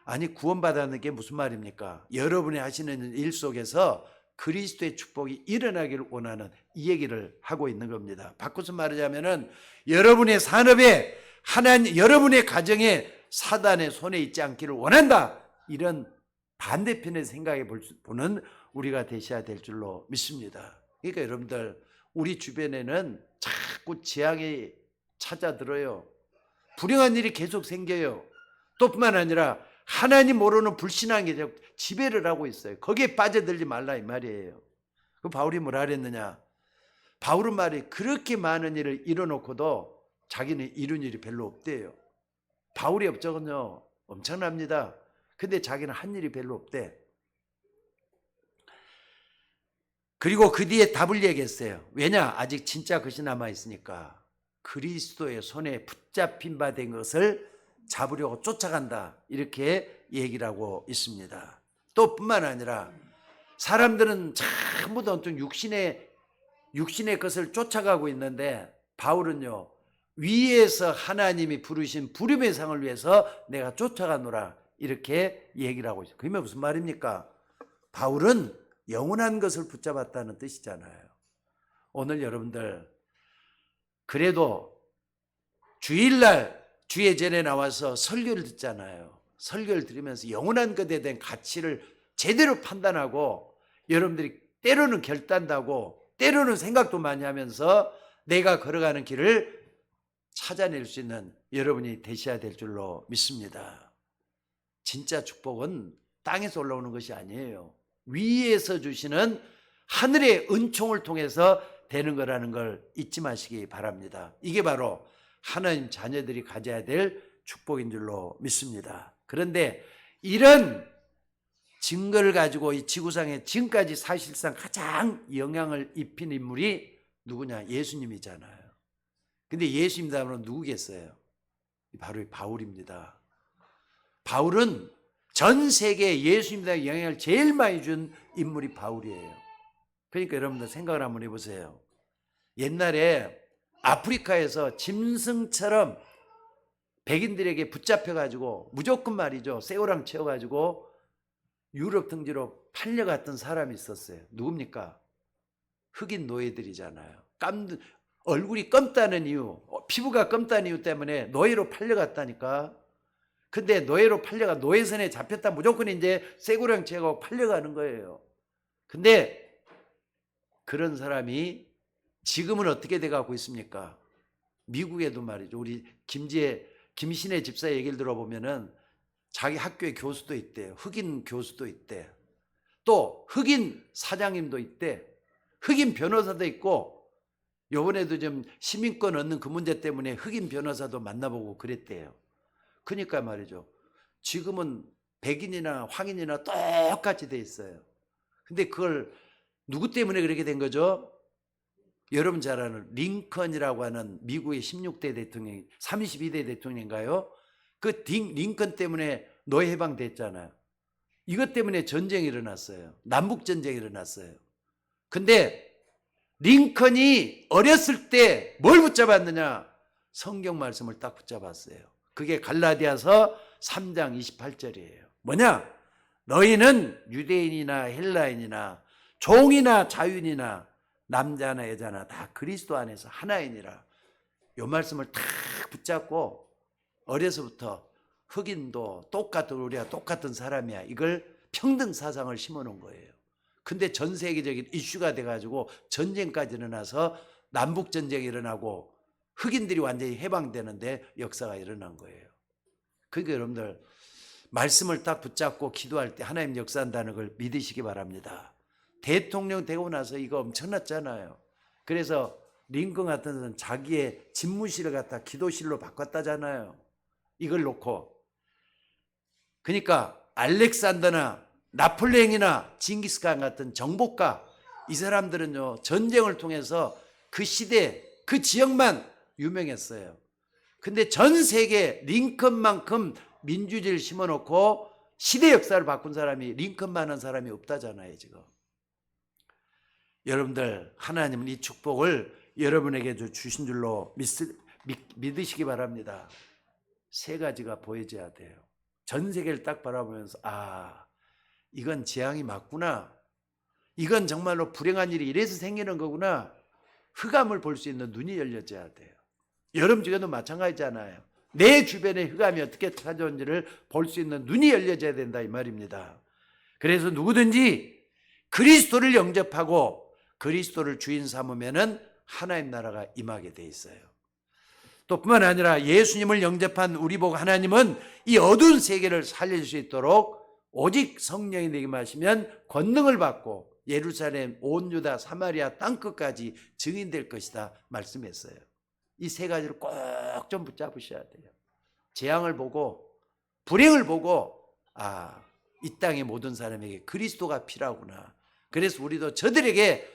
Speaker 1: 아니, 구원받았는 게 무슨 말입니까? 여러분이 하시는 일 속에서 그리스도의 축복이 일어나기를 원하는 이 얘기를 하고 있는 겁니다. 바꿔서 말하자면은 여러분의 산업에 하나님, 여러분의 가정에 사단의 손에 있지 않기를 원한다, 이런 반대편의 생각해 보는 우리가 되셔야 될 줄로 믿습니다. 그러니까 여러분들, 우리 주변에는 자꾸 재앙이 찾아들어요. 불행한 일이 계속 생겨요. 또 뿐만 아니라 하나님 모르는 불신한 게 지배를 하고 있어요. 거기에 빠져들지 말라 이 말이에요. 그 바울이 뭐라 그랬느냐? 바울은 말이 그렇게 많은 일을 이뤄놓고도 자기는 이룬 일이 별로 없대요. 바울의 업적은요 엄청납니다. 근데 자기는 한 일이 별로 없대. 그리고 그 뒤에 답을 얘기했어요. 왜냐? 아직 진짜 것이 남아있으니까. 그리스도의 손에 붙잡힌 바 된 것을 잡으려고 쫓아간다. 이렇게 얘기를 하고 있습니다. 또 뿐만 아니라 사람들은 전부 다 어떤 육신의 것을 쫓아가고 있는데 바울은요, 위에서 하나님이 부르신 부름의 상을 위해서 내가 쫓아가노라. 이렇게 얘기를 하고 있어요. 그게 무슨 말입니까? 바울은 영원한 것을 붙잡았다는 뜻이잖아요. 오늘 여러분들 그래도 주일날 주의 전에 나와서 설교를 듣잖아요. 설교를 들으면서 영원한 것에 대한 가치를 제대로 판단하고 여러분들이 때로는 결단도 하고 때로는 생각도 많이 하면서 내가 걸어가는 길을 찾아낼 수 있는 여러분이 되셔야 될 줄로 믿습니다. 진짜 축복은 땅에서 올라오는 것이 아니에요. 위에서 주시는 하늘의 은총을 통해서 되는 거라는 걸 잊지 마시기 바랍니다. 이게 바로 하나님 자녀들이 가져야 될 축복인 줄로 믿습니다. 그런데 이런 증거를 가지고 이 지구상에 지금까지 사실상 가장 영향을 입힌 인물이 누구냐? 예수님이잖아요. 근데 예수님 다음으로 누구겠어요? 바로 바울입니다. 바울은 전 세계에 예수님에 영향을 제일 많이 준 인물이 바울이에요. 그러니까 여러분들 생각을 한번 해보세요. 옛날에 아프리카에서 짐승처럼 백인들에게 붙잡혀가지고 무조건 말이죠, 쇠고랑 채워가지고 유럽 등지로 팔려갔던 사람이 있었어요. 누굽니까? 흑인 노예들이잖아요. 얼굴이 검다는 이유, 피부가 검다는 이유 때문에 노예로 팔려갔다니까. 근데 노예로 팔려가 노예선에 잡혔다 무조건 이제 쇠고랑 채고 팔려가는 거예요. 근데 그런 사람이 지금은 어떻게 돼가고 있습니까? 미국에도 말이죠. 우리 김신혜 집사 얘기를 들어보면은 자기 학교에 교수도 있대요. 흑인 교수도 있대. 또 흑인 사장님도 있대. 흑인 변호사도 있고, 요번에도 좀 시민권 얻는 그 문제 때문에 흑인 변호사도 만나보고 그랬대요. 그러니까 말이죠. 지금은 백인이나 황인이나 똑같이 돼 있어요. 근데 그걸 누구 때문에 그렇게 된 거죠? 여러분 잘 아는 링컨이라고 하는 미국의 16대 대통령, 32대 대통령인가요? 그 링컨 때문에 노예 해방됐잖아요. 이것 때문에 전쟁이 일어났어요. 남북전쟁이 일어났어요. 근데 링컨이 어렸을 때 뭘 붙잡았느냐? 성경 말씀을 딱 붙잡았어요. 그게 갈라디아서 3장 28절이에요. 뭐냐? 너희는 유대인이나 헬라인이나 종이나 자유인이나 남자나 여자나 다 그리스도 안에서 하나이니라. 이 말씀을 탁 붙잡고 어려서부터 흑인도 똑같은 우리가 똑같은 사람이야. 이걸 평등 사상을 심어놓은 거예요. 근데 전 세계적인 이슈가 돼가지고 전쟁까지 일어나서 남북전쟁이 일어나고 흑인들이 완전히 해방되는데 역사가 일어난 거예요. 그러니까 여러분들 말씀을 딱 붙잡고 기도할 때 하나님 역사한다는 걸 믿으시기 바랍니다. 대통령 되고 나서 이거 엄청났잖아요. 그래서 링컨 같은 사람은 자기의 집무실을 갖다 기도실로 바꿨다잖아요. 이걸 놓고. 그러니까 알렉산더나 나폴레옹이나 징기스칸 같은 정복가, 이 사람들은요 전쟁을 통해서 그 시대 그 지역만 유명했어요. 근데 전 세계 링컨만큼 민주주의를 심어놓고 시대 역사를 바꾼 사람이 링컨만한 사람이 없다잖아요 지금. 여러분들 하나님은 이 축복을 여러분에게 주신 줄로 믿으시기 바랍니다. 세 가지가 보여져야 돼요. 전 세계를 딱 바라보면서 이건 재앙이 맞구나. 이건 정말로 불행한 일이 이래서 생기는 거구나. 흑암을 볼 수 있는 눈이 열려져야 돼요. 여러분 중에도 마찬가지잖아요. 내 주변에 흑암이 어떻게 찾아온지를 볼 수 있는 눈이 열려져야 된다 이 말입니다. 그래서 누구든지 그리스도를 영접하고 그리스도를 주인 삼으면은 하나님 나라가 임하게 돼 있어요. 또 뿐만 아니라 예수님을 영접한 우리 보고 하나님은 이 어두운 세계를 살릴 수 있도록 오직 성령이 내게 마시면 권능을 받고 예루살렘 온 유다 사마리아 땅끝까지 증인될 것이다 말씀했어요. 이 세 가지를 꼭 좀 붙잡으셔야 돼요. 재앙을 보고 불행을 보고 이 땅의 모든 사람에게 그리스도가 필요하구나. 그래서 우리도 저들에게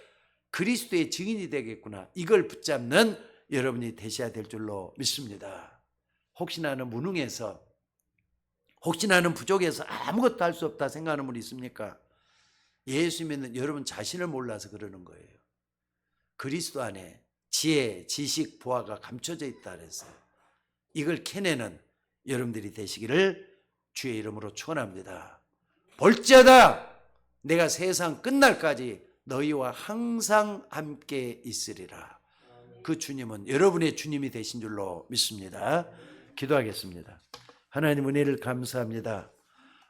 Speaker 1: 그리스도의 증인이 되겠구나. 이걸 붙잡는 여러분이 되셔야 될 줄로 믿습니다. 혹시 나는 무능해서, 혹시 나는 부족해서 아무것도 할 수 없다 생각하는 분이 있습니까? 예수 믿는 여러분 자신을 몰라서 그러는 거예요. 그리스도 안에 지혜, 지식, 보화가 감춰져 있다 그랬어요. 이걸 캐내는 여러분들이 되시기를 주의 이름으로 축원합니다. 볼지어다 내가 세상 끝날까지 너희와 항상 함께 있으리라. 그 주님은 여러분의 주님이 되신 줄로 믿습니다. 기도하겠습니다. 하나님 은혜를 감사합니다.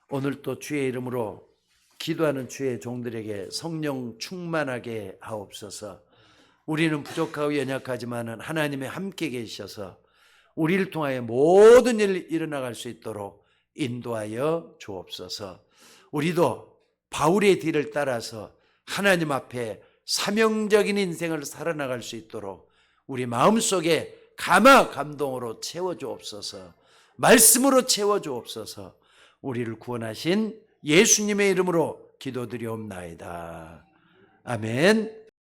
Speaker 1: 오늘 또 주의 이름으로 기도하는 주의 종들에게 성령 충만하게 하옵소서. 우리는 부족하고 연약하지만 하나님의 함께 계셔서 우리를 통하여 모든 일이 일어나갈 수 있도록 인도하여 주옵소서. 우리도 바울의 뒤를 따라서 하나님 앞에 사명적인 인생을 살아나갈 수 있도록 우리 마음속에 감화 감동으로 채워주옵소서. 말씀으로 채워주옵소서. 우리를 구원하신 예수님의 이름으로 기도드리옵나이다. 아멘.